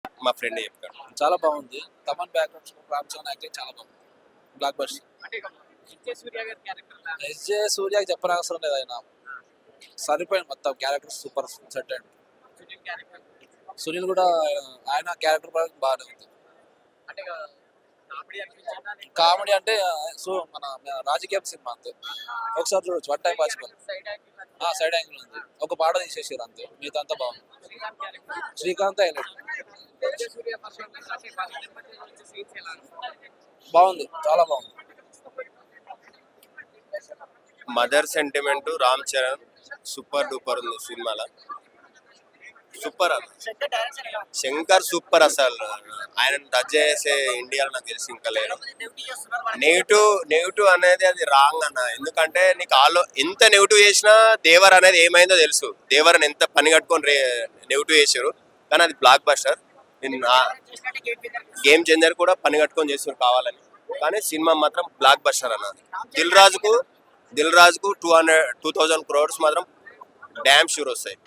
మా ఫ్రెండ్ చెప్తాడు. చాలా బాగుంది. తమన్ బ్యాక్గ్రౌండ్ రామ్ చరణ్ యాక్టింగ్ చాలా బాగుంది. Block buster. ఎస్జే సూర్యకి చెప్పనవసరం లేదు. ఆయన సరిపోయింది మొత్తం character super set and Sunil కూడా ఆయన క్యారెక్టర్ బాగానే ఉంది. కామెడీ అంటే మన రాజకీయ సినిమా అంతే. ఒకసారి చూడొచ్చు, one time watchable. Side angle ఉంది, ఒక పాట తీసేసారు అంతే, మిగతా అంతా బాగుంది. శ్రీకాంత్ హైలైట్. బాగుంది, చాలా బాగుంది. Mother sentiment Ram Charan super duper ఉంది సినిమాలో. సూపర్ అన్న, శంకర్ సూపర్. అసలు ఆయన టచ్ చేసే ఇండియాలో నాకు తెలిసి ఇంకా లేదు. నెగిటివ్ అనేది అది రాంగ్ అన్న. ఎందుకంటే నీకు ఎంత నెగిటివ్ చేసినా దేవర్ అనేది ఏమైందో తెలుసు. దేవర్ ఎంత పని కట్టుకొని నెగిటివ్ చేశారు, కానీ అది బ్లాక్ బస్టర్. గేమ్ చేంజర్ కూడా పని కట్టుకొని చేస్తారు కావాలని, కానీ సినిమా మాత్రం బ్లాక్ బస్టర్ అన్న. దిల్ రాజుకు 2000 crores మాత్రం డ్యామ్ షూర్ వస్తాయి.